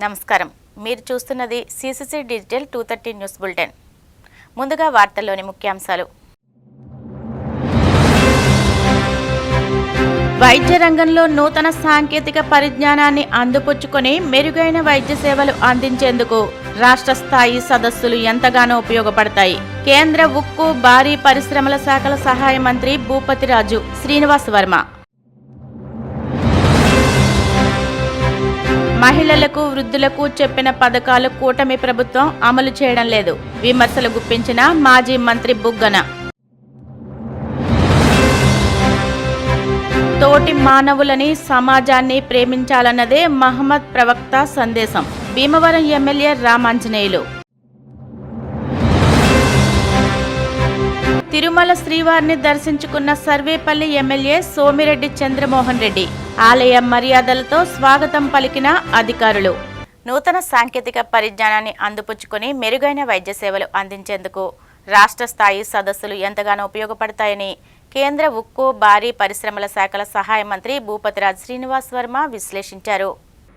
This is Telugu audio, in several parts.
నమస్కారం. మీరు చూస్తున్నది సిసిసి డిజిటల్ 230 న్యూస్ బులెటిన్. ముందుగా వార్తల్లోని ముఖ్యాంశాలు. వైద్య రంగంలో నూతన సాంకేతిక పరిజ్ఞానాన్ని అందిపుచ్చుకొని మెరుగైన వైద్య సేవలు అందించేందుకు రాష్ట్ర స్థాయి సదస్సులు ఎంతగానో ఉపయోగపడతాయి. కేంద్ర ఉక్కు భారీ పరిశ్రమల శాఖల సహాయ మంత్రి భూపతిరాజు శ్రీనివాస్ వర్మ. మహిళలకు, వృద్ధులకు చెప్పిన పథకాలు కూటమి ప్రభుత్వం అమలు చేయడం లేదు. విమర్శలు గుప్పించిన మాజీ మంత్రి బుగ్గన. తోటి మానవులని, సమాజాన్ని ప్రేమించాలన్నదే మహమ్మద్ ప్రవక్త సందేశం. భీమవరం ఎమ్మెల్యే రామాంజనేయులు. తిరుమల శ్రీవారిని దర్శించుకున్న సర్వేపల్లి ఎమ్మెల్యే సోమిరెడ్డి చంద్రమోహన్ రెడ్డి. ఆలయ మర్యాదలతో స్వాగతం పలికిన అధికారులు. నూతన సాంకేతిక పరిజ్ఞానాన్ని అందిపుచ్చుకొని మెరుగైన వైద్య సేవలు అందించేందుకు రాష్ట్ర స్థాయి సదస్సులు ఎంతగానో ఉపయోగపడతాయని కేంద్ర ఉక్కు భారీ పరిశ్రమల శాఖల సహాయ మంత్రి భూపతిరాజు శ్రీనివాస్ వర్మ విశ్లేషించారు.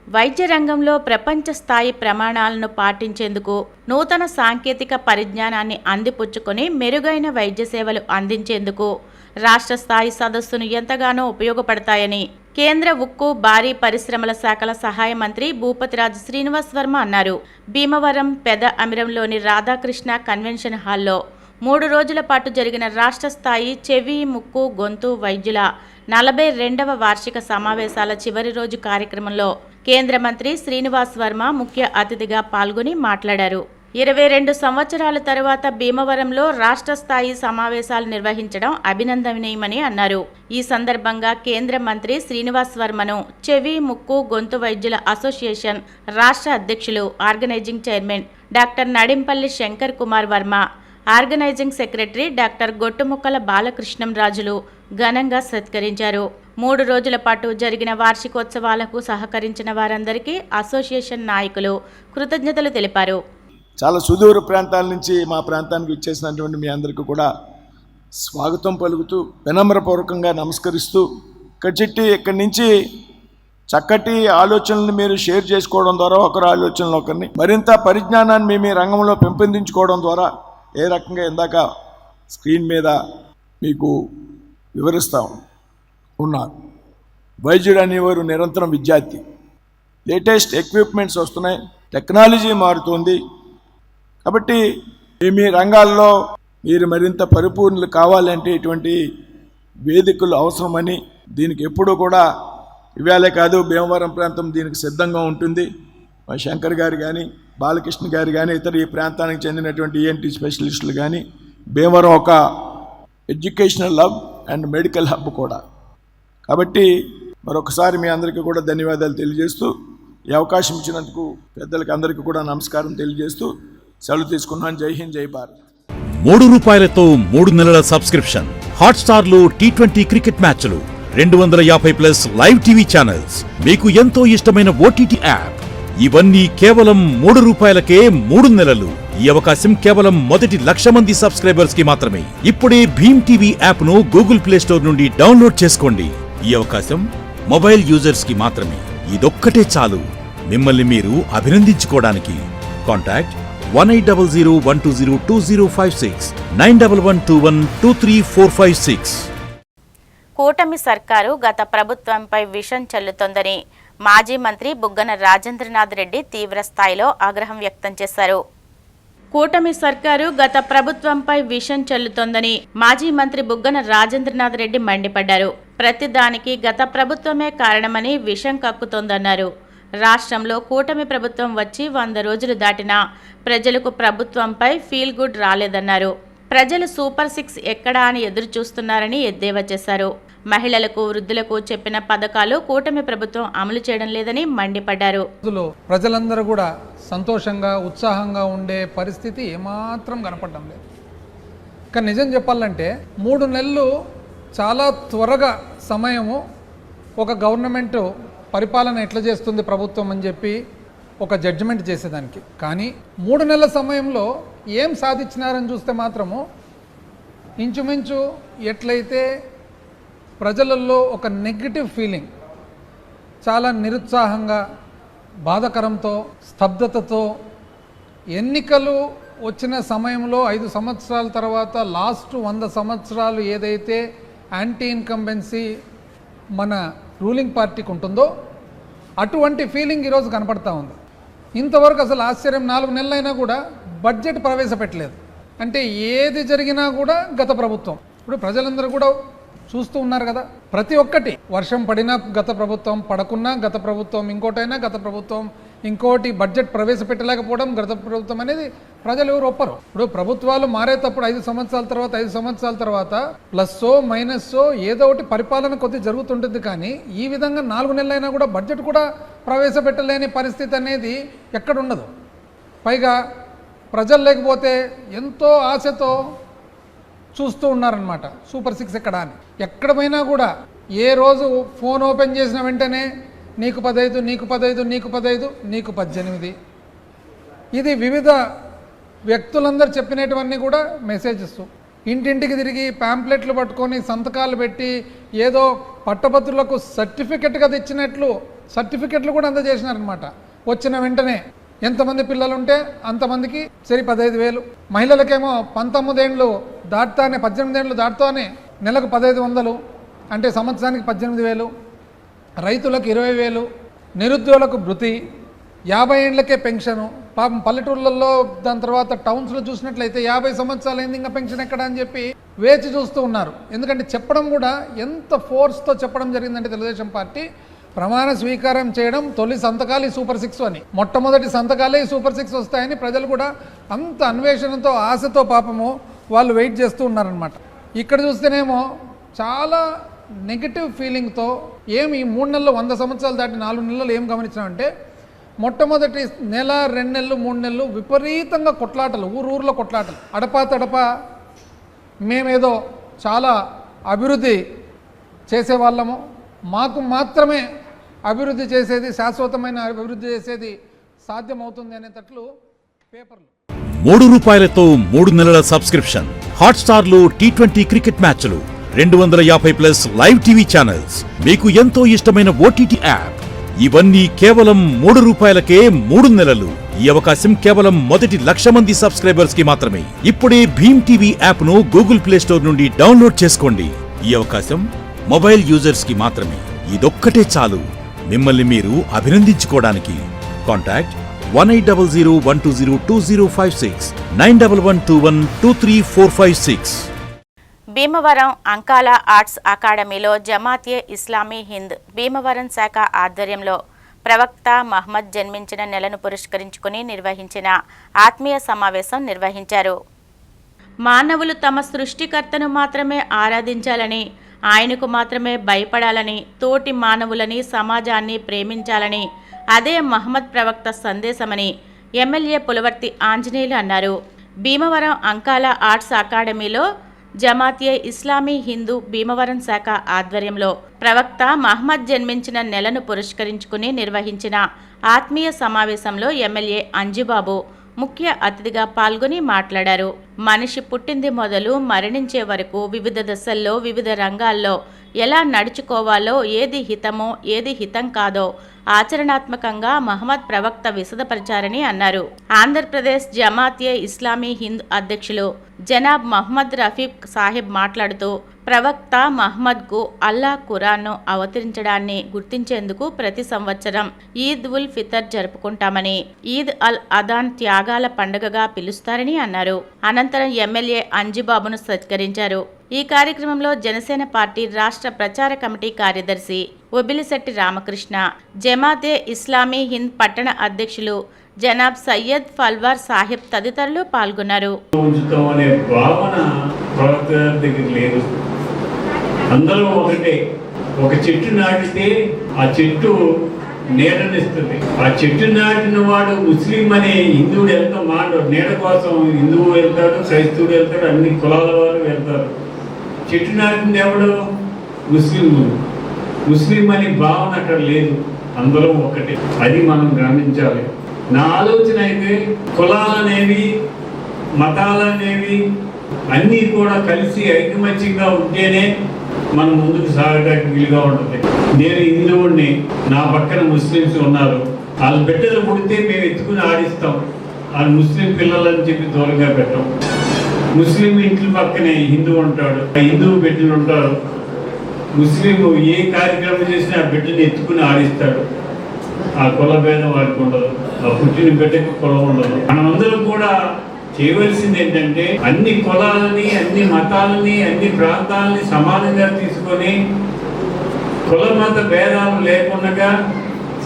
వైద్య రంగంలో ప్రపంచ స్థాయి ప్రమాణాలను పాటించేందుకు నూతన సాంకేతిక పరిజ్ఞానాన్ని అందిపుచ్చుకొని మెరుగైన వైద్య సేవలు అందించేందుకు రాష్ట్ర స్థాయి సదస్సును ఎంతగానో ఉపయోగపడతాయని కేంద్ర ఉక్కు భారీ పరిశ్రమల శాఖల సహాయ మంత్రి భూపతిరాజు శ్రీనివాస్ వర్మ అన్నారు. భీమవరం పెద అమిరంలోని రాధాకృష్ణ కన్వెన్షన్ హాల్లో 3 రోజుల పాటు జరిగిన రాష్ట్ర స్థాయి చెవి, ముక్కు, గొంతు వైద్యుల 42వ వార్షిక సమావేశాల చివరి రోజు కార్యక్రమంలో కేంద్ర మంత్రి శ్రీనివాస్ వర్మ ముఖ్య అతిథిగా పాల్గొని మాట్లాడారు. 22 సంవత్సరాల తరువాత భీమవరంలో రాష్ట్ర స్థాయి సమావేశాలు నిర్వహించడం అభినందనీయమని అన్నారు. ఈ సందర్భంగా కేంద్ర మంత్రి శ్రీనివాస్ వర్మను చెవి, ముక్కు, గొంతు వైద్యుల అసోసియేషన్ రాష్ట్ర అధ్యక్షులు, organising chairman doctor Nadimpalli Shankar Kumar Varma, organising secretary doctor Gottumukkala Balakrishnam రాజులు ఘనంగా సత్కరించారు. 3 రోజుల పాటు జరిగిన వార్షికోత్సవాలకు సహకరించిన వారందరికీ అసోసియేషన్ నాయకులు కృతజ్ఞతలు తెలిపారు. చాలా సుదూర ప్రాంతాల నుంచి మా ప్రాంతానికి వచ్చేసినటువంటి మీ అందరికీ కూడా స్వాగతం పలుకుతూ వినమ్రపూర్వకంగా నమస్కరిస్తూ ఇక్కడి నుంచి చక్కటి ఆలోచనలు మీరు షేర్ చేసుకోవడం ద్వారా ఒకరి ఆలోచనలు ఒకరిని మరింత పరిజ్ఞానాన్ని మీ రంగంలో పెంపొందించుకోవడం ద్వారా ఏ రకంగా ఇందాక స్క్రీన్ మీద మీకు వివరిస్తూ ఉన్నారు. వైద్యుడు అనేవారు నిరంతరం విద్యార్థి. లేటెస్ట్ ఎక్విప్మెంట్స్ వస్తున్నాయి, టెక్నాలజీ మారుతుంది. కాబట్టి మీ రంగాల్లో మీరు మరింత పరిపూర్ణలు కావాలంటే ఇటువంటి వేదికలు అవసరమని, దీనికి ఎప్పుడూ కూడా ఇవాళే కాదు భీమవరం ప్రాంతం దీనికి సిద్ధంగా ఉంటుంది. మా శంకర్ గారు కానీ, బాలకృష్ణ గారు కానీ, ఇతర ఈ ప్రాంతానికి చెందినటువంటి ENT స్పెషలిస్టులు కానీ, భీమవరం ఒక educational hub and medical hub కూడా. కాబట్టి మరొకసారి మీ అందరికీ కూడా ధన్యవాదాలు తెలియజేస్తూ, ఈ అవకాశం ఇచ్చినందుకు పెద్దలకి అందరికీ కూడా నమస్కారం తెలియజేస్తూ సెలవు తీసుకున్నాను. జై హింద్, జై భారత్. ₹3 3 నెలల సబ్స్క్రిప్షన్, హాట్స్టార్లో T20 క్రికెట్ మ్యాచ్లు, 250+ లైవ్ టీవీ ఛానల్స్, మీకు ఎంతో ఇష్టమైన OTT యాప్, ఇవన్నీ కేవలం ₹3కే 3 నెలలు. ఈ అవకాశం కేవలం మొదటి 1,00,000 మంది సబ్స్క్రైబర్స్ కి మాత్రమే. ఇప్పుడే భీమ్ టీవీ యాప్ ను గూగుల్ ప్లే స్టోర్ నుండి డౌన్లోడ్ చేసుకోండి. ఈ అవకాశం మొబైల్ యూజర్స్ కి మాత్రమే. ఇదొక్కటే చాలు మిమ్మల్ని మీరు అభినందించుకోవడానికి. కాంటాక్ట్ 1800120256 9112123456. కూటమి సర్కారు గత ప్రభుత్వంపై విషం చల్లుతోందని మాజీ మంత్రి బుగ్గన రాజేంద్రనాథ్ రెడ్డి తీవ్ర స్థాయిలో ఆగ్రహం వ్యక్తం చేశారు. కూటమి సర్కారు గత ప్రభుత్వంపై విషం చల్లుతోందని మాజీ మంత్రి బుగ్గన రాజేంద్రనాథ్ రెడ్డి మండిపడ్డారు. ప్రతిదానికి గత ప్రభుత్వమే కారణమని విషం కక్కుతోందన్నారు. రాష్ట్రంలో కూటమి ప్రభుత్వం వచ్చి 100 రోజులు దాటినా ప్రజలకు ప్రభుత్వంపై ఫీల్ గుడ్ రాలేదన్నారు. ప్రజలు సూపర్ 6 ఎక్కడా అని ఎదురు చూస్తున్నారని ఎద్దేవా చేశారు. మహిళలకు, వృద్ధులకు చెప్పిన పథకాలు కూటమి ప్రభుత్వం అమలు చేయడం లేదని మండిపడ్డారు. ప్రజలందరూ కూడా సంతోషంగా, ఉత్సాహంగా ఉండే పరిస్థితి ఏమాత్రం కనపడడం లేదు. కానీ నిజం చెప్పాలంటే 3 నెలలు చాలా త్వరగా సమయము ఒక గవర్నమెంట్ పరిపాలన ఎట్లా చేస్తుంది ప్రభుత్వం అని చెప్పి ఒక జడ్జిమెంట్ చేసేదానికి. కానీ 3 నెలల సమయంలో ఏం సాధించినారని చూస్తే మాత్రము ఇంచుమించు ఎట్లయితే ప్రజలలో ఒక నెగటివ్ ఫీలింగ్, చాలా నిరుత్సాహంగా బాధకరంతో, స్తబ్దతతో ఎన్నికలు వచ్చిన సమయంలో 5 సంవత్సరాల తర్వాత లాస్ట్ 100 సంవత్సరాలు ఏదైతే యాంటీ ఇన్కంబెన్సీ మన రూలింగ్ పార్టీకి ఉంటుందో అటువంటి ఫీలింగ్ ఈరోజు కనపడతా ఉంది. ఇంతవరకు అసలు ఆశ్చర్యం, 4 నెలలైనా కూడా బడ్జెట్ ప్రవేశపెట్టలేదు. అంటే ఏది జరిగినా కూడా గత ప్రభుత్వం. ఇప్పుడు ప్రజలందరూ కూడా చూస్తూ ఉన్నారు కదా, ప్రతి ఒక్కటి వర్షం పడినా గత ప్రభుత్వం, పడకున్నా గత ప్రభుత్వం, ఇంకోటైనా గత ప్రభుత్వం, ఇంకోటి బడ్జెట్ ప్రవేశపెట్టలేకపోవడం గత ప్రభుత్వం అనేది ప్రజలు ఎవరు ఒప్పరు. ఇప్పుడు ప్రభుత్వాలు మారేటప్పుడు 5 సంవత్సరాల తర్వాత ప్లస్సో మైనస్సో ఏదో ఒకటి పరిపాలన కొద్ది జరుగుతుంటుంది. కానీ ఈ విధంగా 4 నెలలైనా కూడా బడ్జెట్ కూడా ప్రవేశపెట్టలేని పరిస్థితి అనేది ఎక్కడుండదు. పైగా ప్రజలు లేకపోతే ఎంతో ఆశతో చూస్తూ ఉన్నారనమాట సూపర్ 6 ఎక్కడ అని. ఎక్కడ పోయినా కూడా ఏ రోజు ఫోన్ ఓపెన్ చేసిన వెంటనే నీకు 15, నీకు 15, నీకు 15, నీకు 18. ఇది వివిధ వ్యక్తులందరూ చెప్పినటువన్నీ కూడా మెసేజెస్. ఇంటింటికి తిరిగి ప్యాంప్లెట్లు పట్టుకొని సంతకాలు పెట్టి ఏదో పట్టభద్రులకు సర్టిఫికెట్గా తెచ్చినట్లు సర్టిఫికెట్లు కూడా అందజేసినారనమాట. వచ్చిన వెంటనే ఎంతమంది పిల్లలు ఉంటే అంతమందికి సరి 15,000. మహిళలకేమో 19 ఏళ్ళు దాటుతానే 18 ఏళ్ళు దాటుతానే నెలకు 1,500, అంటే సంవత్సరానికి 18,000. రైతులకు 20,000, నిరుద్యోగులకు భృతి, 50 ఏళ్ళకే పెన్షను. పాపం పల్లెటూళ్ళల్లో దాని తర్వాత టౌన్స్లో చూసినట్లయితే 50 సంవత్సరాలు అయింది ఇంకా పెన్షన్ ఎక్కడ అని చెప్పి వేచి చూస్తూ ఉన్నారు. ఎందుకంటే చెప్పడం కూడా ఎంత ఫోర్స్తో చెప్పడం జరిగిందంటే తెలుగుదేశం పార్టీ ప్రమాణ స్వీకారం చేయడం తొలి సంతకాలు ఈ సూపర్ 6 అని, మొట్టమొదటి సంతకాలే ఈ సూపర్ 6 వస్తాయని ప్రజలు కూడా అంత అన్వేషణతో ఆశతో పాపము వాళ్ళు వెయిట్ చేస్తూ ఉన్నారనమాట. ఇక్కడ చూస్తేనేమో చాలా నెగిటివ్ ఫీలింగ్తో ఏమి ఈ 3 నెలలు 100 సంవత్సరాలు దాటి 4 నెలలు ఏం గమనించామంటే మొట్టమొదటి నెల 2 నెలలు 3 నెలలు విపరీతంగా కొట్లాటలు, ఊర్లో కొట్లాటలు. అడపా మేమేదో చాలా అభివృద్ధి చేసేవాళ్ళము, మాకు మాత్రమే అభివృద్ధి చేసేది, శాశ్వతమైన అభివృద్ధి చేసేది సాధ్యమవుతుంది అనేటట్లు పేపర్లు. ₹3 3 నెలల సబ్స్క్రిప్షన్. హాట్స్టార్లో T20 క్రికెట్ మ్యాచ్లు, 250+ లైవ్ టీవీ ఛానల్స్, మీకు ఎంతో ఇష్టమైన OTT యాప్. ఇవన్నీ కేవలం ₹3కే 3 నెలలు. ఈ అవకాశం కేవలం మొదటి 1,00,000 మంది సబ్స్క్రైబర్స్ కి మాత్రమే. ఇప్పుడే భీమ్ టీవీ యాప్ ను గూగుల్ ప్లే స్టోర్ నుండి డౌన్లోడ్ చేసుకోండి. ఈ అవకాశం మొబైల్ యూజర్స్ కి మాత్రమే. ఇదొక్కటే చాలు మిమ్మల్ని మీరు అభినందించుకోవడానికి. కాంటాక్ట్ 1800120256 9112123456. భీమవరం అంకాల ఆర్ట్స్ అకాడమీలో జమాత్-ఏ ఇస్లామీ హింద్ భీమవరం శాఖ ఆధ్వర్యంలో ప్రవక్త మహమ్మద్ జన్మించిన నెలను పురస్కరించుకుని నిర్వహించిన ఆత్మీయ సమావేశం నిర్వహించారు. మానవులు తమ సృష్టికర్తను మాత్రమే ఆరాధించాలని, ఆయనకు మాత్రమే భయపడాలని, తోటి మానవులని, సమాజాన్ని ప్రేమించాలని అదే మహమ్మద్ ప్రవక్త సందేశమని ఎమ్మెల్యే పులవర్తి ఆంజనేయులు అన్నారు. భీమవరం అంకాల ఆర్ట్స్ అకాడమీలో జమాత్-ఏ ఇస్లామీ హిందూ భీమవరం శాఖ ఆధ్వర్యంలో ప్రవక్త మహమ్మద్ జన్మించిన నెలను పురస్కరించుకుని నిర్వహించిన ఆత్మీయ సమావేశంలో ఎమ్మెల్యే అంజిబాబు ముఖ్య అతిథిగా పాల్గొని మాట్లాడారు. మనిషి పుట్టింది మొదలు మరణించే వరకు వివిధ దశల్లో వివిధ రంగాల్లో ఎలా నడుచుకోవాలో, ఏది హితమో ఏది హితం కాదో ఆచరణాత్మకంగా మహమ్మద్ ప్రవక్త విశదపరిచారని అన్నారు. ఆంధ్రప్రదేశ్ జమాత్-ఏ ఇస్లామీ హింద్ అధ్యక్షులు జనాబ్ మహమ్మద్ రఫీక్ సాహెబ్ మాట్లాడుతూ ప్రవక్త మహమ్మద్కు అల్లా ఖురాన్ను అవతరించడాన్ని గుర్తించేందుకు ప్రతి సంవత్సరం ఈద్ ఉల్ ఫితర్ జరుపుకుంటామని, ఈద్ అల్ అదాన్ త్యాగాల పండుగగా పిలుస్తారని అన్నారు. అనంతరం ఎమ్మెల్యే అంజిబాబును సత్కరించారు. ఈ కార్యక్రమంలో జనసేన పార్టీ రాష్ట్ర ప్రచార కమిటీ కార్యదర్శి ఒబిలిశెట్టి రామకృష్ణ, జమాత్-ఏ ఇస్లామీ హింద్ పట్టణ అధ్యక్షులు జనాబ్ సయ్యద్ ఫల్వార్ సాహెబ్ తదితరులు పాల్గొన్నారు. అందరూ ఒకటే. ఒక చెట్టు నాటితే ఆ చెట్టు నీడనిస్తుంది. ఆ చెట్టు నాటిన వాడు ముస్లిం అనే హిందువుడు వెళ్తా మాట నీడ కోసం హిందువు వెళ్తాడు, క్రైస్తవుడు వెళ్తాడు, అన్ని కులాల వారు వెళ్తారు. చెట్టు నాటింది ఎవడు? ముస్లిం అనే భావన అక్కడ లేదు. అందరూ ఒకటే. అది మనం గమనించాలి. నా ఆలోచన అయితే కులాలనేవి, మతాలనేవి అన్నీ కూడా కలిసి ఐకమత్యంగా ఉంటేనే మనం ముందుకు సాగడానికి వీలుగా ఉంటుంది. నేను హిందువుడిని, నా పక్కన ముస్లిమ్స్ ఉన్నారు, వాళ్ళ బిడ్డలు పుడితే మేము ఎత్తుకుని ఆడిస్తాం, వాళ్ళు ముస్లిం పిల్లలని చెప్పి దూరంగా పెట్టాం. ముస్లిం ఇంటి పక్కనే హిందువు ఉంటాడు, హిందువు బిడ్డలు ఉంటారు. ముస్లిం ఏ కార్యక్రమం చేసినా ఆ బిడ్డని ఎత్తుకుని ఆడిస్తాడు. ఆ కుల భేదం వారికి ఉండదు, ఆ పుట్టిన బిడ్డకు కులం ఉండదు. మనమందరం కూడా చేయవలసింది ఏంటంటే అన్ని కులాలని, అన్ని మతాలని, అన్ని ప్రాంతాలని సమానంగా తీసుకొని కుల మత భేదాలు లేకుండా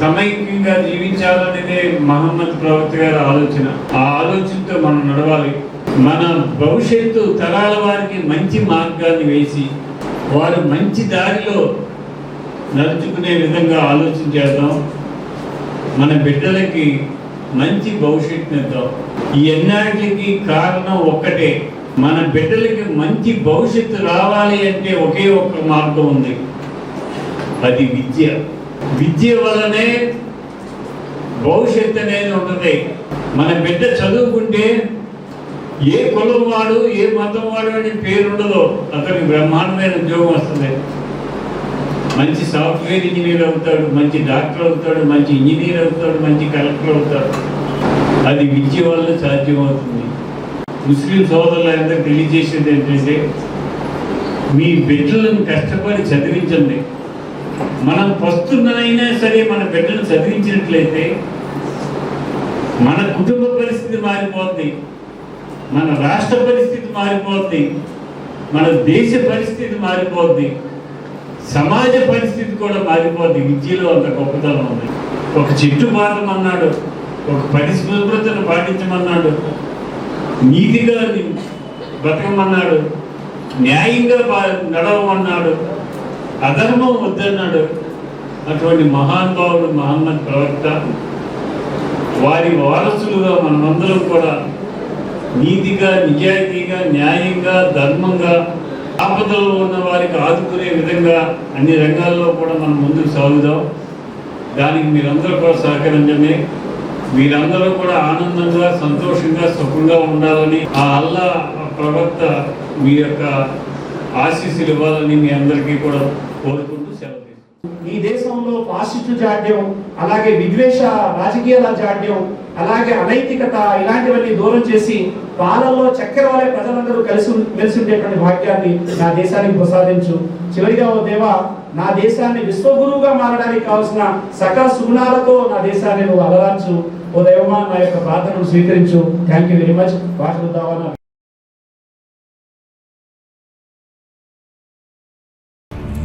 సమైక్యంగా జీవించాలనేదే మహమ్మద్ ప్రవక్త గారి ఆలోచన. ఆ ఆలోచనతో మనం నడవాలి. మన భవిష్యత్తు తరాల వారికి మంచి మార్గాన్ని వేసి వారు మంచి దారిలో నడుచుకునే విధంగా ఆలోచన చేద్దాం. మన బిడ్డలకి మంచి భవిష్యత్తుని ఇద్దాం. ఈ ఎన్నాటికి కారణం ఒక్కటే, మన బిడ్డలకి మంచి భవిష్యత్తు రావాలి అంటే ఒకే ఒక్క మార్గం ఉంది, అది విద్య. విద్య వల్లనే భవిష్యత్తు అనేది ఉంటుంది. మన బిడ్డ చదువుకుంటే ఏ కులం వాడు, ఏ మతం వాడు అని పేరు ఉండదో, అతనికి బ్రహ్మాండమైన ఉద్యోగం వస్తుంది. మంచి సాఫ్ట్వేర్ ఇంజనీర్ అవుతాడు, మంచి డాక్టర్ అవుతాడు, మంచి ఇంజనీర్ అవుతాడు, మంచి కలెక్టర్ అవుతాడు. అది విద్య వల్ల సాధ్యమవుతుంది. ముస్లిం సోదరులందరూ తెలియజేసేది ఏంటంటే మీ బిడ్డలను కష్టపడి చదివించండి. మనం వస్తున్నైనా సరే మన బిడ్డను చదివించినట్లయితే మన కుటుంబ పరిస్థితి మారిపోద్ది, మన రాష్ట్ర పరిస్థితి మారిపోద్ది, మన దేశ పరిస్థితి మారిపోద్ది, సమాజ పరిస్థితి కూడా మారిపోద్ది. విద్యలో అంత గొప్పతనం ఉంది. ఒక చెట్టు పాడమన్నాడు, ఒక పరిశుభ్రతను పాటించమన్నాడు, నీతిగా బతకమన్నాడు, న్యాయంగా నడవమన్నాడు, అధర్మం వద్దన్నాడు. అటువంటి మహానుభావుడు మహమ్మద్ ప్రవక్త. వారి వారసులుగా మనమందరం కూడా నీతిగా, నిజాయితీగా, న్యాయంగా, ధర్మంగా, ఆపదలో ఉన్న వారికి ఆదుకునే విధంగా అన్ని రంగాల్లో కూడా మనం ముందుకు సాగుదాం. దానికి మీరందరూ కూడా సహకరించండి. మీరందరూ కూడా ఆనందంగా, సంతోషంగా, సుఖంగా ఉండాలని ఆ అల్లా ప్రవక్త మీ యొక్క ఆశీస్సులు ఇవ్వాలని మీ అందరికీ కూడా కోరుకుంటూ సెలవు తీసుకుంటాం. ఈ దేశంలో ఫాసిస్టు జాడ్యం, అలాగే విద్వేష రాజకీయాల జాడ్యం, అలాగే అనైతికత ఇలాంటివన్నీ దూరం చేసి పాలల్లో చక్కెర వలె ప్రజలందరూ మెలిసి ఉండేటువంటి భాగ్యాన్ని నా దేశానికి ప్రసాదించు. చివరిగా ఓ దేవా, నా దేశాన్ని విశ్వగురువుగా మారడానికి కావాల్సిన సకల సుగుణాలతో నా దేశాన్ని నువ్వు అలరాల్చు. ఓ దేవమా, నా యొక్క ప్రార్థనను స్వీకరించు. Thank you very much. వాటి దావానా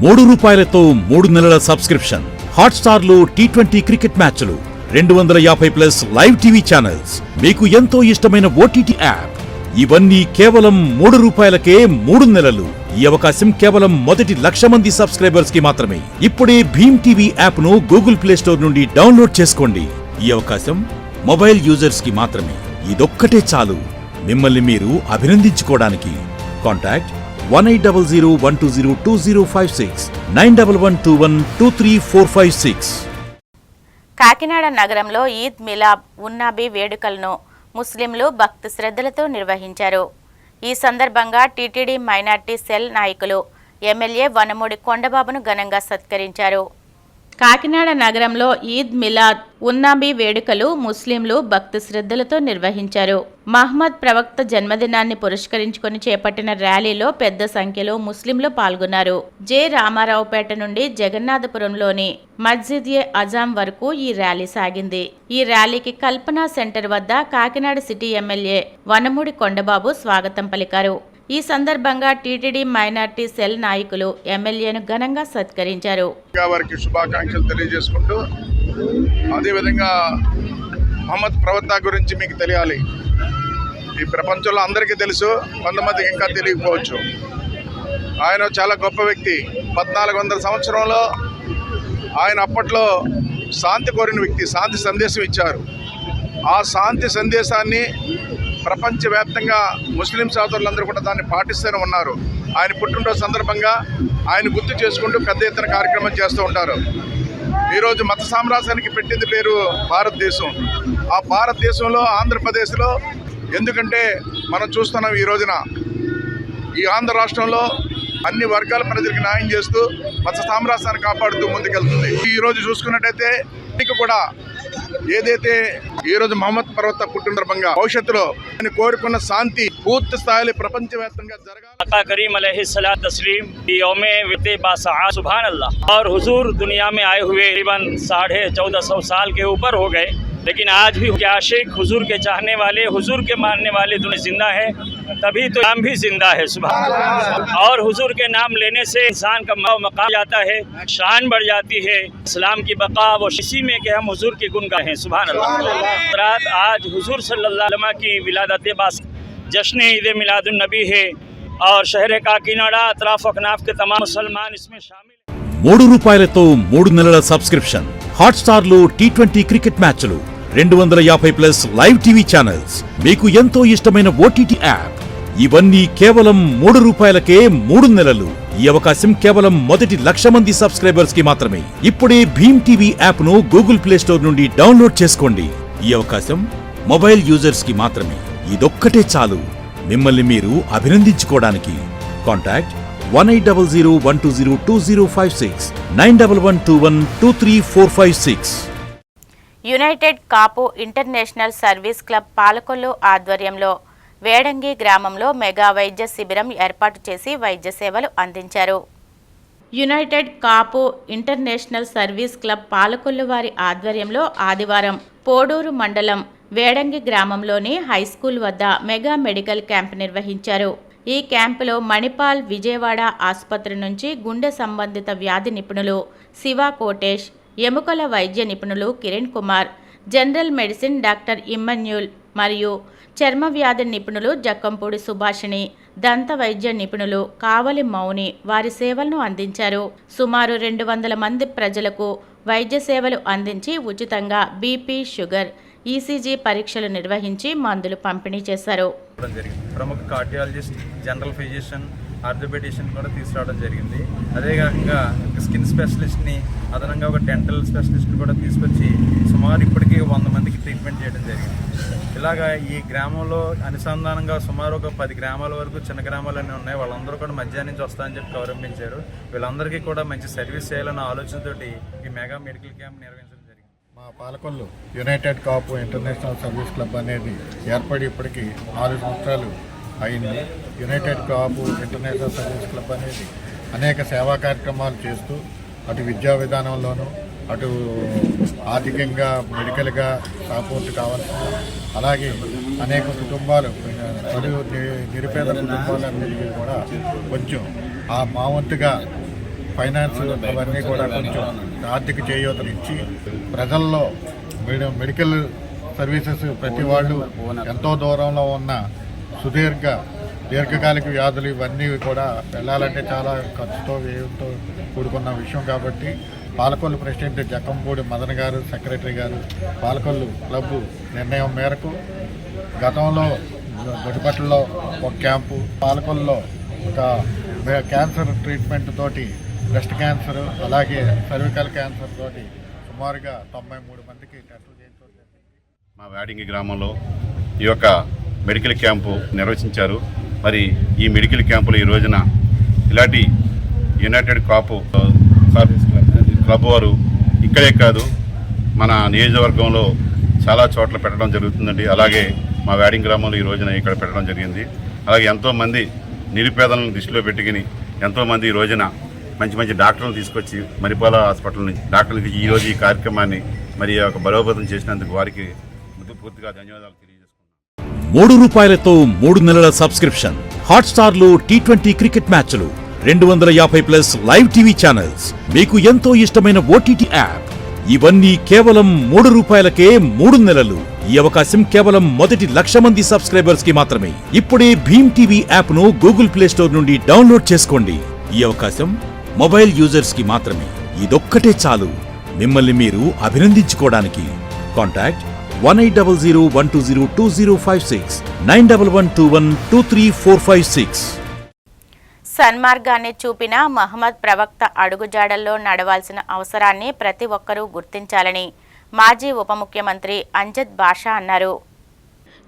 3 రూపాయలతో 3 నెలల సబ్స్క్రిప్షన్. హాట్స్టార్ లో T20 క్రికెట్ మ్యాచ్లు, 250+ లైవ్ టీవీ ఛానల్స్, మీకు ఎంతో ఇష్టమైన OTT యాప్. ఇవన్నీ కేవలం 3 రూపాయలకే 3 నెలలు. ఈ అవకాశం కేవలం మొదటి 1,00,000 మంది సబ్స్క్రైబర్స్ కి మాత్రమే. ఇప్పుడే భీమ్ టీవీ యాప్ ను గూగుల్ ప్లే స్టోర్ నుండి డౌన్లోడ్ చేసుకోండి. ఈ అవకాశం మొబైల్ యూజర్స్ కి మాత్రమే. ఇదొక్కటే చాలు మిమ్మల్ని మీరు అభినందించుకోవడానికి. కాంటాక్ట్ 180012020056 9112123456. కాకినాడ నగరంలో ఈద్ మిలాద్ ఉన్నబీ వేడుకలను ముస్లింలు భక్తి శ్రద్ధలతో నిర్వహించారు. ఈ సందర్భంగా టీటీడీ మైనార్టీ సెల్ నాయకులు ఎమ్మెల్యే వనమూడి కొండబాబును ఘనంగా సత్కరించారు. కాకినాడ నగరంలో ఈద్ మిలాద్ ఉన్నబీ వేడుకలు ముస్లింలు భక్తి శ్రద్ధలతో నిర్వహించారు. మహమ్మద్ ప్రవక్త జన్మదినాన్ని పురస్కరించుకొని చేపట్టిన ర్యాలీలో పెద్ద సంఖ్యలో ముస్లింలు పాల్గొన్నారు. జె రామారావుపేట నుండి జగన్నాథపురంలోని మస్జిద్ ఎ అజాం వరకు ఈ ర్యాలీ సాగింది. ఈ ర్యాలీకి కల్పనా సెంటర్ వద్ద కాకినాడ సిటీ ఎమ్మెల్యే వనమూడి కొండబాబు స్వాగతం పలికారు. ఈ సందర్భంగా టీటీడీ మైనార్టీ సెల్ నాయకులు ఎమ్మెల్యేను ఘనంగా సత్కరించారు. వారికి శుభాకాంక్షలు తెలియజేసుకుంటూ, అదేవిధంగా మహమ్మద్ ప్రవక్త గురించి మీకు తెలియాలి. ఈ ప్రపంచంలో అందరికీ తెలుసు, కొంతమందికి ఇంకా తెలియకపోవచ్చు. ఆయన చాలా గొప్ప వ్యక్తి. 1400 సంవత్సరంలో ఆయన అప్పట్లో శాంతి కోరిన వ్యక్తి, శాంతి సందేశం ఇచ్చారు. ఆ శాంతి సందేశాన్ని ప్రపంచవ్యాప్తంగా ముస్లిం సోదరులందరూ కూడా దాన్ని పాటిస్తూనే ఉన్నారు. ఆయన పుట్టినరోజు సందర్భంగా ఆయన గుర్తు చేసుకుంటూ పెద్ద ఎత్తున కార్యక్రమం చేస్తూ ఉంటారు. ఈరోజు మత సామ్రాజ్యానికి పెట్టింది పేరు భారతదేశం. ఆ భారతదేశంలో ఆంధ్రప్రదేశ్లో, ఎందుకంటే మనం చూస్తున్నాం ఈ రోజున ఈ ఆంధ్ర రాష్ట్రంలో అన్ని వర్గాల ప్రజలకు న్యాయం చేస్తూ మత్స్య సామ్రాజ్యాన్ని కాపాడుతూ ముందుకెళ్తుంది. ఈ రోజు చూసుకున్నట్టయితే మీకు కూడా ఏదైతే ఈ రోజు మహమ్మద్ ప్రవక్త పుట్టిన సందర్భంగా భవిష్యత్తులో కోరుకున్న శాంతి పూర్తి స్థాయిలో ప్రపంచవ్యాప్తంగా జరగాలి. करीम अलैहिस्सलाम तस्लीम यौमे विते बासआ सुभान अल्लाह। और हुजूर दुनिया में आए हुए तकरीबन 1450 साल के ऊपर हो गए, लेकिन आज भी के आशिक, हुजूर के चाहने वाले, हुजूर के मानने वाले दुनिया जिंदा है, तभी तो नाम भी जिंदा है। सुभान अल्लाह। और हुजूर के नाम लेने से इंसान का मकाम जाता है, शान बढ़ जाती है, इस्लाम की बका वो इसी में कि हम हुजूर के गुण गाएं। सुभान अल्लाह। रात आज हुजूर सल्लल्लाहु अलैहि वसल्लम की विलादत बास जश्न ईद मिलादुन नबी है और शहर काकीनाडा अतराफ अकनाफ के तमाम मुसलमान इसमें शामिल। ₹3 3 నెలల సబ్స్క్రిప్షన్, హాట్స్టార్ లో T20 క్రికెట్ మ్యాచ్లు, 250+ లైవ్ టీవీ ఛానల్స్, మీకు ఎంతో ఇష్టమైన OTT యాప్, ఇవన్నీ కేవలం ₹3కే 3 నెలలు. ఈ అవకాశం కేవలం మొదటి 1,00,000 మంది సబ్స్క్రైబర్స్ కి మాత్రమే. ఇప్పుడే భీమ్ టీవీ యాప్ ను గూగుల్ ప్లే స్టోర్ నుండి డౌన్లోడ్ చేసుకోండి. ఈ అవకాశం మొబైల్ యూజర్స్ కి మాత్రమే. ఇదొక్కటే చాలు మిమ్మల్ని మీరు అభినందించుకోవడానికి. కాంటాక్ట్ 1800120256 9112123456. యునైటెడ్ కాపు ఇంటర్నేషనల్ సర్వీస్ క్లబ్ పాలకొల్లు ఆధ్వర్యంలో వేడంగి గ్రామంలో మెగా వైద్య శిబిరం ఏర్పాటు చేసి వైద్య సేవలు అందించారు. యునైటెడ్ కాపు ఇంటర్నేషనల్ సర్వీస్ క్లబ్ పాలకొల్లు వారి ఆధ్వర్యంలో ఆదివారం పోడూరు మండలం వేడంగి గ్రామంలోని హైస్కూల్ వద్ద మెగా మెడికల్ క్యాంప్ నిర్వహించారు. ఈ క్యాంపులో మణిపాల్ విజయవాడ ఆసుపత్రి నుంచి గుండె సంబంధిత వ్యాధి నిపుణులు శివ కోటేష్, ఎముకల వైద్య నిపుణులు Kiran Kumar, general medicine doctor Immanuel మరియు చర్మ వ్యాధి నిపుణులు జక్కంపూడి సుభాషిణి, దంత వైద్య నిపుణులు కావలి మౌని వారి సేవలను అందించారు. సుమారు 200 మంది ప్రజలకు వైద్య సేవలు అందించి ఉచితంగా బీపీ, షుగర్, ఈసీజీ పరీక్షలు నిర్వహించి మందులు పంపిణీ చేశారు. ప్రముఖ కార్డియాలజిస్ట్, జనరల్ ఫిజిషియన్, ఆర్థోపెడిషియన్ కూడా తీసుకురావడం జరిగింది. అదేవిధంగా స్కిన్ స్పెషలిస్ట్ని, అదనంగా ఒక డెంటల్ స్పెషలిస్ట్ని కూడా తీసుకొచ్చి సుమారు ఇప్పటికీ 100 మందికి ట్రీట్మెంట్ చేయడం జరిగింది. ఇలాగా ఈ గ్రామంలో అనుసంధానంగా సుమారు ఒక 10 గ్రామాల వరకు చిన్న గ్రామాలన్నీ ఉన్నాయి. వాళ్ళందరూ కూడా మధ్యాహ్నం నుంచి వస్తారని చెప్పి గౌరవించారు. వీళ్ళందరికీ కూడా మంచి సర్వీస్ చేయాలన్న ఆలోచనతోటి ఈ మెగా మెడికల్ క్యాంప్ నిర్వహించడం జరిగింది. మా పాలకొల్లు యునైటెడ్ కాపు ఇంటర్నేషనల్ సర్వీస్ క్లబ్ అనేది ఏర్పడి ఇప్పటికీ 4 సంవత్సరాలు అయింది. యునైటెడ్ కాపు ఇంటర్నేషనల్ సర్వీస్ క్లబ్ అనేది అనేక సేవా కార్యక్రమాలు చేస్తూ అటు విద్యా విధానంలోనూ, అటు ఆర్థికంగా, మెడికల్గా సపోర్ట్ కావాల్సిన, అలాగే అనేక కుటుంబాలు, నిరుపేద కుటుంబాలన్నిటికీ కూడా కొంచెం మా వంతుగా ఫైనాన్స్ అవన్నీ కూడా కొంచెం ఆర్థిక చేయూతనిచ్చి ప్రజల్లో మెడికల్ సర్వీసెస్ ప్రతి వాళ్ళు ఎంతో దూరంలో ఉన్న దీర్ఘకాలిక వ్యాధులు ఇవన్నీ కూడా వెళ్ళాలంటే చాలా ఖర్చుతో, వ్యయంతో కూడుకున్న విషయం. కాబట్టి పాలకొల్లు ప్రెసిడెంట్ జక్కంపూడి మదన్ గారు, సెక్రటరీ గారు పాలకొల్లు క్లబ్ నిర్ణయం మేరకు గతంలో దొడ్డిపట్లలో ఒక క్యాంపు, పాలకొల్లులో ఒక క్యాన్సర్ ట్రీట్మెంట్ తోటి, బ్రెస్ట్ క్యాన్సర్ అలాగే సర్వికల్ క్యాన్సర్ తోటి సుమారుగా 93 మందికి టెస్టులు చేయించడం జరిగింది. మా వేడంగి గ్రామంలో ఈ యొక్క మెడికల్ క్యాంపు నిర్వహించారు. మరి ఈ మెడికల్ క్యాంపులో ఈ రోజున ఇలాంటి యునైటెడ్ కాపు క్లబ్ వారు ఇక్కడే కాదు మన నియోజకవర్గంలో చాలా చోట్ల పెట్టడం జరుగుతుందండి. అలాగే మా వేడంగి గ్రామంలో ఈ రోజున ఇక్కడ పెట్టడం జరిగింది. అలాగే ఎంతోమంది నిరుపేదలను దృష్టిలో పెట్టుకుని ఎంతోమంది ఈ రోజున మంచి మంచి డాక్టర్లను తీసుకొచ్చి మణిపాల హాస్పిటల్ నుంచి డాక్టర్లకి ఈరోజు ఈ కార్యక్రమాన్ని మరి ఒక బలోపేతం చేసినందుకు వారికి పూర్తిగా ధన్యవాదాలు తెలియజేసుకున్నాను. ₹3 3 నెలల సబ్స్క్రిప్షన్, హాట్స్టార్ లో T20 క్రికెట్ మ్యాచ్లు, 250+ లైవ్ టీవీ ఛానల్స్, మీకు ఎంతో ఇష్టమైన OTT యాప్, ఇవన్నీ కేవలం ₹3కే 3 నెలలు. ఈ అవకాశం కేవలం మొదటి 1,00,000 మంది సబ్స్క్రైబర్స్ కి మాత్రమే. ఇప్పుడే భీమ్ టీవీ యాప్ ను గూగుల్ ప్లే స్టోర్ నుండి డౌన్లోడ్ చేసుకోండి. ఈ అవకాశం మొబైల్ యూజర్స్ కి మాత్రమే. ఇదొక్కటే చాలు మిమ్మల్ని మీరు అభినందించుకోవడానికి. కాంటాక్ట్ 1800120256 9112123456. సన్మార్గాన్ని చూపిన మహమ్మద్ ప్రవక్త అడుగుజాడల్లో నడవాల్సిన అవసరాన్ని ప్రతి ఒక్కరూ గుర్తించాలని మాజీ ఉప ముఖ్యమంత్రి అంజద్ బాషా అన్నారు.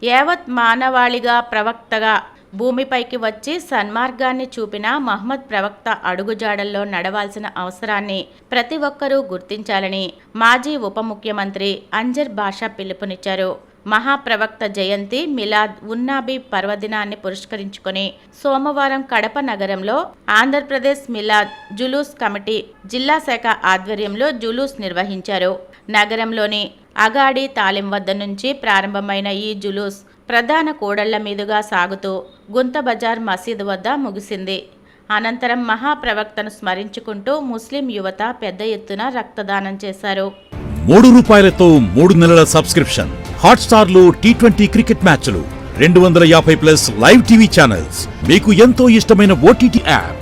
యావత్ మానవాళిగా ప్రవక్తగా భూమిపైకి వచ్చి సన్మార్గాన్ని చూపిన మహమ్మద్ ప్రవక్త అడుగుజాడల్లో నడవాల్సిన అవసరాన్ని ప్రతి ఒక్కరూ గుర్తించాలని మాజీ ఉప ముఖ్యమంత్రి అంజర్ బాషా పిలుపునిచ్చారు. మహాప్రవక్త జయంతి మిలాద్ ఉన్నాబీ పర్వదినాన్ని పురస్కరించుకుని సోమవారం కడప నగరంలో ఆంధ్రప్రదేశ్ మిలాద్ జులూస్ కమిటీ జిల్లా శాఖ ఆధ్వర్యంలో జులూస్ నిర్వహించారు. నగరంలోని అగాడి తాలిం వద్ద నుంచి ప్రారంభమైన ఈ జులూస్ ప్రధాన కూడళ్ల మీదుగా సాగుతూ గుంత బజార్ మసీదు వద్ద ముగిసింది. అనంతరం మహాప్రవక్తను స్మరించుకుంటూ ముస్లిం యువత పెద్ద ఎత్తున రక్తదానం చేశారు. ₹3 3 నెలల సబ్స్క్రిప్షన్, హాట్స్టార్లో T20 క్రికెట్ మ్యాచ్లు, 250+ లైవ్ టీవీ ఛానల్స్, మీకు ఎంతో ఇష్టమైన OTT యాప్,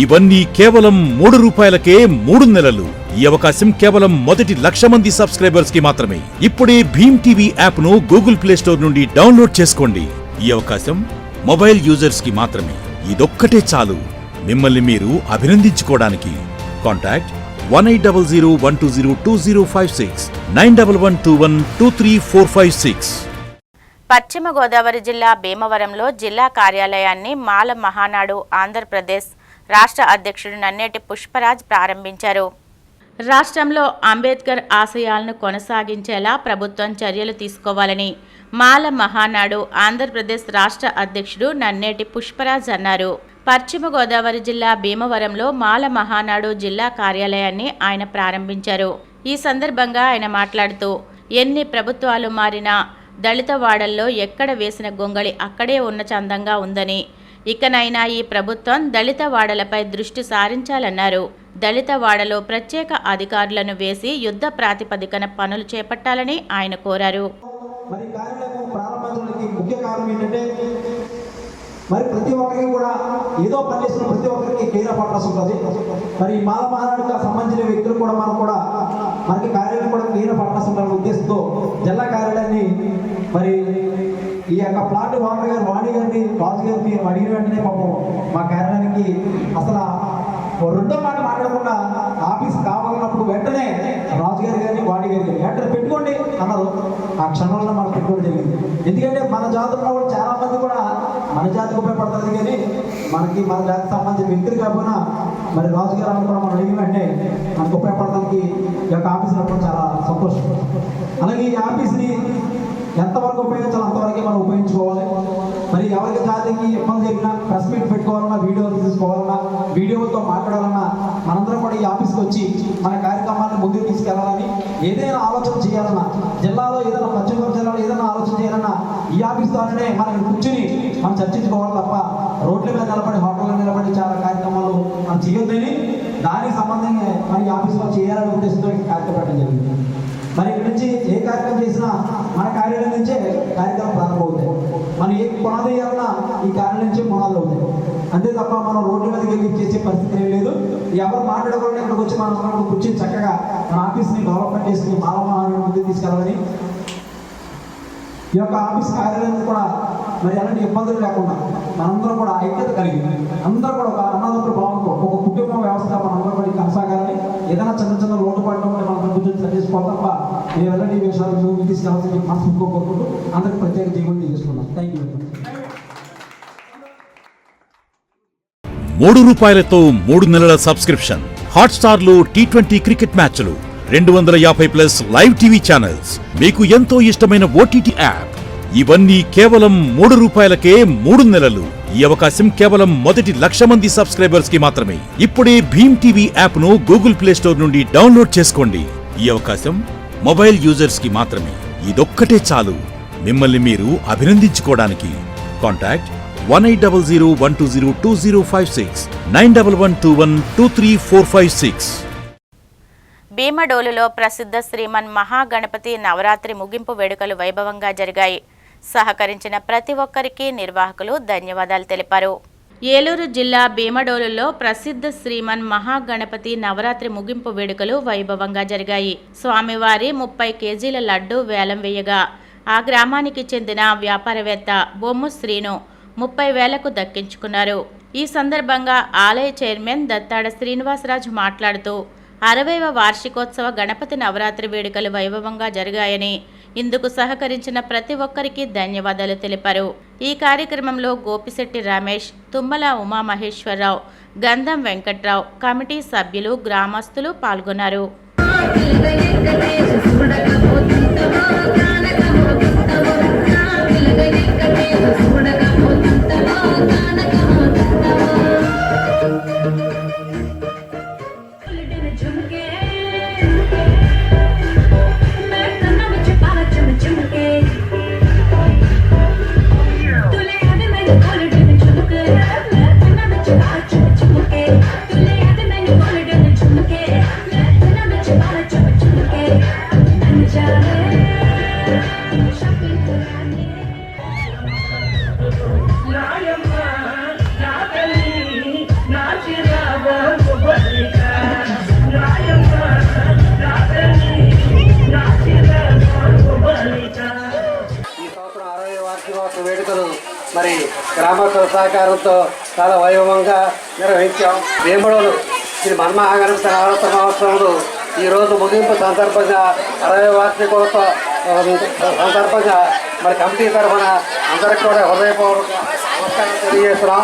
ఇవన్నీ కేవలం ₹3కే 3 నెలలు. ఈ అవకాశం కేవలం మొదటి 1,00,000 మంది సబ్స్క్రైబర్స్ కి మాత్రమే. ఇప్పుడే భీమ్ టీవీ యాప్ ను గూగుల్ ప్లే స్టోర్ నుండి డౌన్లోడ్ చేసుకోండి. ఈ అవకాశం మొబైల్ యూజర్స్ కి మాత్రమే. ఇదొక్కటే చాలు మిమ్మల్ని మీరు అభినందించుకోవడానికి. కాంటాక్ట్ 1800120256 9112123456. పశ్చిమ గోదావరి జిల్లా భీమవరంలో జిల్లా కార్యాలయాన్ని మాల మహానాడు ఆంధ్రప్రదేశ్ రాష్ట్ర అధ్యక్షుడు నన్నేటి పుష్పరాజ్ ప్రారంభించారు. రాష్ట్రంలో అంబేద్కర్ ఆశయాలను కొనసాగించేలా ప్రభుత్వం చర్యలు తీసుకోవాలని మాల మహానాడు ఆంధ్రప్రదేశ్ రాష్ట్ర అధ్యక్షుడు నన్నేటి పుష్పరాజ్ అన్నారు. పశ్చిమ గోదావరి జిల్లా భీమవరంలో మాల మహానాడు జిల్లా కార్యాలయాన్ని ఆయన ప్రారంభించారు. ఈ సందర్భంగా ఆయన మాట్లాడుతూ, ఎన్ని ప్రభుత్వాలు మారినా దళిత వాడల్లో ఎక్కడ వేసిన గొంగళి అక్కడే ఉన్న చందంగా ఉందని, ఇకనైనా ఈ ప్రభుత్వం దళిత వాడలపై దృష్టి సారించాలన్నారు. దళిత వాడలో ప్రత్యేక అధికారులను వేసి యుద్ధ ప్రాతిపదికన పనులు చేపట్టాలని ఆయన కోరారు. మరి ప్రతి ఒక్కరికి కూడా ఏదో పని చేసిన ప్రతి ఒక్కరికి కేర్ ఆఫ్ అడ్రస్ ఉంటుంది. మరి మాల మహానాడుకి సంబంధించిన వ్యక్తులు కూడా మనకి కార్యాలయం కూడా కేర్ ఆఫ్ అడ్రస్ ఉండాలనే ఉద్దేశంతో జిల్లా కార్యాలయాన్ని మరి ఈ యొక్క ప్లాట్ ఓనర్ గారు వాణి గారిని రాజు గారిని అడిగిన వెంటనే పాపం మా కార్యాలయానికి అసలు రెండో మాట మాట్లాడకుండా ఆఫీస్ కావాలన్నప్పుడు వెంటనే రాజుగారి గారిని వాణి గారి వెంటనే పెట్టుకోండి అన్నారు. ఆ క్షణంలో మనం పెట్టుకోవడం జరిగింది. ఎందుకంటే మన జాతుల్లో కూడా చాలా మంది కూడా మన జాతికి ఉపయోగపడుతుంది, కానీ మనకి మన జాతికి సంబంధించిన వ్యక్తులు కాకపోయినా మరి రాజుగారు కూడా మనం అడిగిన వెంటనే మనకు ఉపయోగపడడానికి ఈ యొక్క ఆఫీస్ రావడం చాలా సంతోషం. అలాగే ఈ ఆఫీస్ని ఎంతవరకు ఉపయోగించాలో అంతవరకే మనం ఉపయోగించుకోవాలి. మరి ఎవరికి జాతికి ఇబ్బంది జరిగినా ప్రెస్ మీట్ పెట్టుకోవాలన్నా, వీడియోలు తీసుకోవాలన్నా, వీడియోలతో మాట్లాడాలన్నా మనందరం కూడా ఈ ఆఫీస్కి వచ్చి మన కార్యక్రమాన్ని ముందుకు తీసుకెళ్లాలని, ఏదైనా ఆలోచన చేయాలన్నా, జిల్లాలో ఏదైనా పశ్చిమ గోదావరి జిల్లాలో ఏదైనా ఆలోచన చేయాలన్నా ఈ ఆఫీస్ ద్వారానే మనం కూర్చుని మనం చర్చించుకోవాలి తప్ప రోడ్ల మీద నిలబడి హోటల్లో నిలబడి చాలా కార్యక్రమాలు మనం చేయొద్దని, దానికి సంబంధంగా మన ఈ ఆఫీస్లో చేయాలనే ఉద్దేశంతో కార్యక్రమం పెట్టడం జరిగింది. మరి ఇక్కడి నుంచి ఏ కార్యక్రమం చేసినా మన కార్యాలయం నుంచే కార్యక్రమం ప్రారంభమవుతాయి. మనం ఏ పునాది వేయాలన్నా ఈ కార్యాలయం నుంచే పునాదులు అవుతాయి. అంతే తప్ప మనం రోడ్ల మీదకి వెళ్ళి చేసే పరిస్థితి ఏం లేదు. ఎవరు మాట్లాడకుండా ఇక్కడికి వచ్చి మనం కూర్చొని చక్కగా మన ఆఫీస్ని డెవలప్మెంట్ చేసుకుని మాల మహానాడు ముందుకు తీసుకెళ్ళాలని, ఈ యొక్క ఆఫీస్ కార్యాలయం కూడా మరి ఎలాంటి ఇబ్బందులు లేకుండా మనందరం కూడా ఐక్యత కలిగి అందరూ కూడా ఒక అన్నదమ్ముల భావంతో ఒక కుటుంబ వ్యవస్థ మనందరూ కూడా కొనసాగాలని, ఏదైనా చిన్న చిన్న లోటుపాట్లు ఉంటే మనం కూర్చొని సరి చేసుకోవాలి తప్ప మేము ఎలాంటి విషయాలు ముందుకు తీసుకెళ్ళాల్సి మనసు కోరుకుంటూ అందరికి ప్రత్యేక జీవనం తీసుకున్నాం. Thank you. ₹3 3 నెలల సబ్స్క్రిప్షన్, హాట్స్టార్లో T20 క్రికెట్ మ్యాచ్లు, 250+ లైవ్ టీవీ ఛానల్స్, మీకు ఎంతో ఇష్టమైన OTT యాప్, ఇవన్నీ కేవలం ₹3కే 3 నెలలు. ఈ అవకాశం కేవలం మొదటి 1,00,000 మంది సబ్స్క్రైబర్స్ కి మాత్రమే. ఇప్పుడే భీమ్ టీవీ యాప్ ను గూగుల్ ప్లే స్టోర్ నుండి డౌన్లోడ్ చేసుకోండి. ఈ అవకాశం మొబైల్ యూజర్స్ కి మాత్రమే. ఇదొక్కటే చాలు మిమ్మల్ని మీరు అభినందించుకోవడానికి. కాంటాక్ట్ 1800120256 9112123456. భీమడోలులో ప్రసిద్ధ శ్రీమన్ మహాగణపతి నవరాత్రి ముగింపు వేడుకలు వైభవంగా జరిగాయి. సహకరించిన ప్రతి ఒక్కరికి నిర్వాహకులు ధన్యవాదాలు తెలిపారు. ఏలూరు జిల్లా భీమడోలులో ప్రసిద్ధ శ్రీమన్ మహాగణపతి నవరాత్రి ముగింపు వేడుకలు వైభవంగా జరిగాయి. స్వామివారి 30 కేజీల లడ్డూ వేలం వేయగా ఆ గ్రామానికి చెందిన వ్యాపారవేత్త బొమ్ము శ్రీను 30,000కు దక్కించుకున్నారు. ఈ సందర్భంగా ఆలయ చైర్మన్ దత్తాడ శ్రీనివాసరాజు మాట్లాడుతూ 60వ వార్షికోత్సవ గణపతి నవరాత్రి వేడుకలు వైభవంగా జరిగాయని, ఇందుకు సహకరించిన ప్రతి ఒక్కరికి ధన్యవాదాలు తెలిపారు. ఈ కార్యక్రమంలో గోపిశెట్టి రమేష్, తుమ్మల ఉమామహేశ్వరరావు, గంధం వెంకట్రావు, కమిటీ సభ్యులు, గ్రామస్తులు పాల్గొన్నారు. వేడుకలు మరి గ్రామస్తుల సహకారంతో చాలా వైభవంగా నిర్వహించాం. వేముడోలు శ్రీ మన్మహాగణపతి నవరాత్రి మహోత్సవాలు ఈరోజు ముగింపు సందర్భంగా 60వ వార్షికోత్సవ సందర్భంగా మరి కమిటీ తరఫున అందరికీ కూడా హృదయపూర్వక నమస్కారం తెలియజేస్తున్నాం.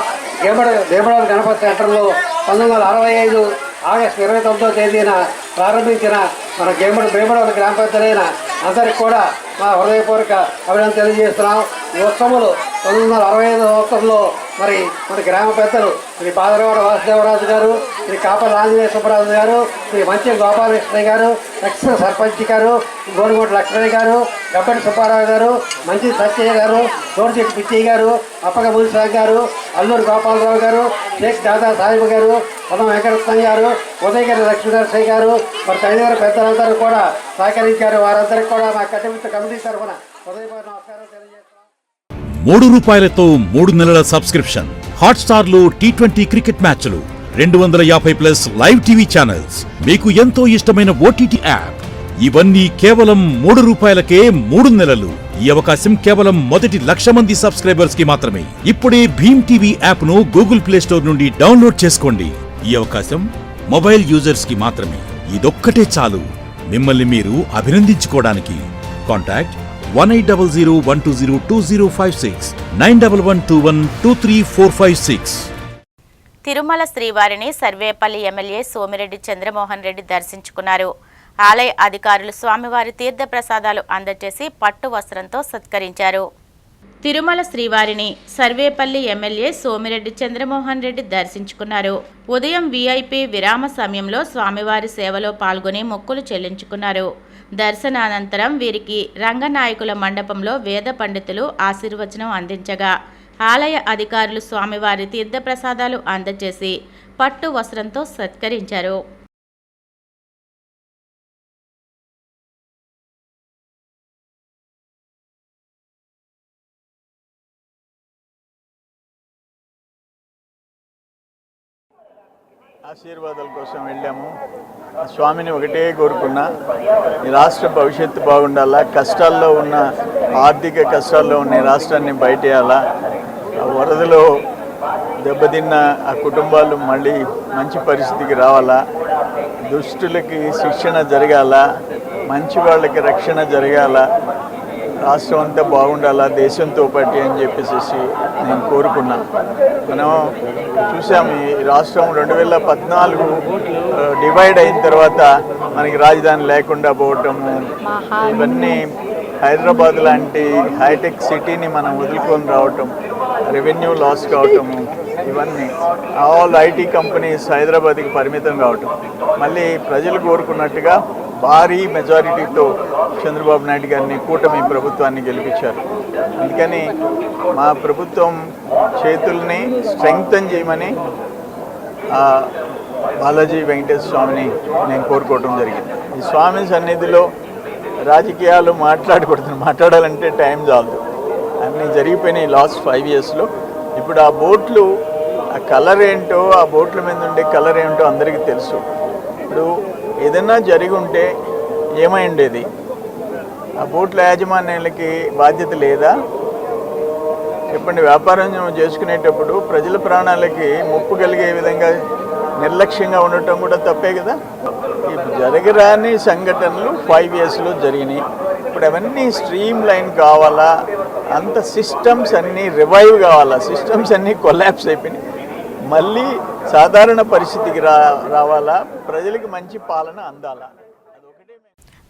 వేముడోలు గణపతి సెంటర్లో 1965 ఆగస్టు 29వ తేదీన ప్రారంభించిన మన వేముడోలు గ్రామ పెద్దలైన అందరికి కూడా మా హృదయపూర్వక అభినందన తెలియజేస్తున్నాం. ఈ ఉత్సవాలు 1965 సంవత్సరంలో మరి మన గ్రామ పెద్దలు శ్రీ పాదరవాడ వాసుదేవరాజు గారు, శ్రీ కాపల ఆంజనేయ సుబ్బరాజు గారు, శ్రీ మంచి గోపాలకృష్ణయ్య గారు, ఎక్స్ సర్పంచ్ గారు, గోడిగోట లక్ష్మయ్య గారు, గబ్బటి సుబ్బారావు గారు, మంచి సత్యయ్య గారు, తోడిచెట్టి పిచ్చయ్య గారు, అప్పగ మునిసాగ్ గారు, అల్లూరు గోపాలరావు గారు, షేక్ దాదా సాహిబ్ గారు, పొన్నం వెంకటరత్నం గారు, ఉదయగిరి లక్ష్మీనరసయ్య గారు, మరి తదితర పెద్దలందరూ కూడా సహకరించారు. వారందరికీ కూడా మా కమిటీ తరఫున హృదయపూర్వక నమస్కారం తెలియజేస్తున్నాం. ₹3 3 నెలల సబ్స్క్రిప్షన్, హాట్స్టార్లో T20 క్రికెట్ మ్యాచ్లు, 250+ లైవ్ టీవీ ఛానల్స్, మీకు ఎంతో ఇష్టమైన OTT యాప్, ఇవన్నీ కేవలం ₹3కే 3 నెలలు. ఈ అవకాశం కేవలం మొదటి 1,00,000 మంది సబ్స్క్రైబర్స్ కి మాత్రమే. ఇప్పుడే భీమ్ టీవీ యాప్ ను గూగుల్ ప్లే స్టోర్ నుండి డౌన్లోడ్ చేసుకోండి. ఈ అవకాశం మొబైల్ యూజర్స్ కి మాత్రమే. ఇదొక్కటే చాలు మిమ్మల్ని మీరు అభినందించుకోవడానికి. కాంటాక్ట్ 1800120256 9112123456. తిరుమల శ్రీవారిని సర్వేపల్లి ఎమ్మెల్యే సోమిరెడ్డి చంద్రమోహన్ రెడ్డి దర్శించుకున్నారు. ఆలయ అధికారులు స్వామివారి తీర్థ ప్రసాదాలు అందజేసి పట్టు వస్త్రంతో సత్కరించారు. తిరుమల శ్రీవారిని సర్వేపల్లి ఎమ్మెల్యే సోమిరెడ్డి చంద్రమోహన్ రెడ్డి దర్శించుకున్నారు. ఉదయం వీఐపీ విరామ సమయంలో స్వామివారి సేవలో పాల్గొని మొక్కులు చెల్లించుకున్నారు. దర్శనానంతరం వీరికి రంగనాయకుల మండపంలో వేద పండితులు ఆశీర్వచనం అందించగా ఆలయ అధికారులు స్వామివారి తీర్థప్రసాదాలు అందజేసి పట్టు వస్త్రంతో సత్కరించారు. ఆశీర్వాదాల కోసం వెళ్ళాము. స్వామిని ఒకటే కోరుకున్నా, ఈ రాష్ట్ర భవిష్యత్తు బాగుండాలా, కష్టాల్లో ఉన్న ఆర్థిక కష్టాల్లో ఉన్న రాష్ట్రాన్ని బయటేయాలా, వరదలో దెబ్బతిన్న ఆ కుటుంబాలు మళ్ళీ మంచి పరిస్థితికి రావాలా, దుష్టులకి శిక్షణ జరగాల, మంచి వాళ్ళకి రక్షణ జరగాల, రాష్ట్రం అంతా బాగుండాలా దేశంతో పాటు అని చెప్పేసి నేను కోరుకున్నాను. మనం చూసాము ఈ రాష్ట్రం 2014 డివైడ్ అయిన తర్వాత మనకి రాజధాని లేకుండా పోవటము, ఇవన్నీ హైదరాబాద్ లాంటి హైటెక్ సిటీని మనం వదులుకొని రావటం, రెవెన్యూ లాస్ కావటము, ఇవన్నీ ఆల్ ఐటీ కంపెనీస్ హైదరాబాద్కి పరిమితం కావటం, మళ్ళీ ప్రజలు కోరుకున్నట్టుగా భారీ మెజారిటీతో చంద్రబాబు నాయుడు గారిని కూటమి ప్రభుత్వాన్ని గెలిపించారు. అందుకని మా ప్రభుత్వం చేతుల్ని స్ట్రెంగ్తన్ చేయమని బాలాజీ వెంకటేశ్వర స్వామిని నేను కోరుకోవడం జరిగింది. ఈ స్వామి సన్నిధిలో రాజకీయాలు మాట్లాడాలంటే టైం చాలదు, అన్నీ జరిగిపోయినాయి లాస్ట్ 5 yearsలో. ఇప్పుడు ఆ బోట్లు ఆ కలర్ ఏంటో, ఆ బోట్ల మీద ఉండే కలర్ ఏంటో అందరికీ తెలుసు. ఇప్పుడు ఏదైనా జరిగి ఉంటే ఏమై ఉండేది? ఆ బోట్ల యాజమాన్యాలకి బాధ్యత లేదా? చెప్పండి. వ్యాపారం చేసుకునేటప్పుడు ప్రజల ప్రాణాలకి ముప్పు కలిగే విధంగా నిర్లక్ష్యంగా ఉండటం కూడా తప్పే కదా. ఈ జరగరాని సంఘటనలు 5 yearsలో జరిగినాయి. ఇప్పుడు అవన్నీ స్ట్రీమ్ లైన్ కావాలా, అంత సిస్టమ్స్ అన్నీ రివైవ్ కావాలా, సిస్టమ్స్ అన్నీ కొలాప్స్ అయిపోయినాయి. మళ్ళీ సాధారణ పరిస్థితికి రావాలా, ప్రజలకు మంచి పాలన అందాలా.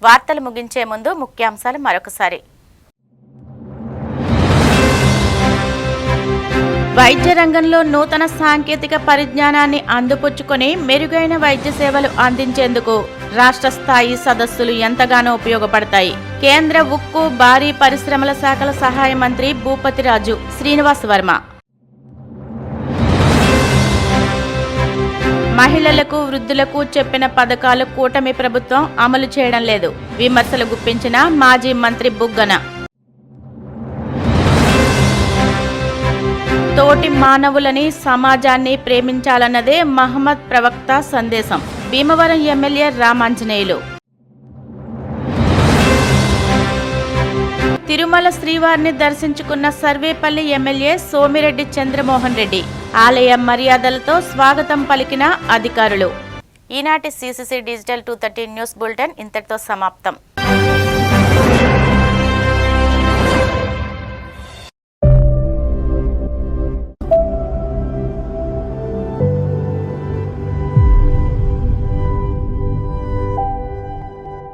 వార్తలు ముగించే ముందు ముఖ్యాంశాలు మరొకసారి. వైద్య రంగంలో నూతన సాంకేతిక పరిజ్ఞానాన్ని అందిపుచ్చుకొని మెరుగైన వైద్య సేవలు అందించేందుకు రాష్ట్ర స్థాయి సదస్సులు ఎంతగానో ఉపయోగపడతాయి. కేంద్ర ఉక్కు, భారీ పరిశ్రమల శాఖల సహాయ మంత్రి భూపతిరాజు శ్రీనివాస్ వర్మ. మహిళలకు, వృద్ధులకు చెప్పిన పథకాలు కూటమి ప్రభుత్వం అమలు చేయడం లేదు. విమర్శలు గుప్పించిన మాజీ మంత్రి బుగ్గన. తోటి మానవులని, సమాజాన్ని ప్రేమించాలన్నదే మహమ్మద్ ప్రవక్త సందేశం. భీమవరం ఎమ్మెల్యే రామాంజనేయులు. తిరుమల శ్రీవారిని దర్శించుకున్న సర్వేపల్లి ఎమ్మెల్యే సోమిరెడ్డి చంద్రమోహన్ రెడ్డి. ఆలయ మర్యాదలతో స్వాగతం పలికిన అధికారులు. ఈనాటి CCC డిజిటల్ 230 న్యూస్ బులెటిన్ ఇంతటితో సమాప్తం.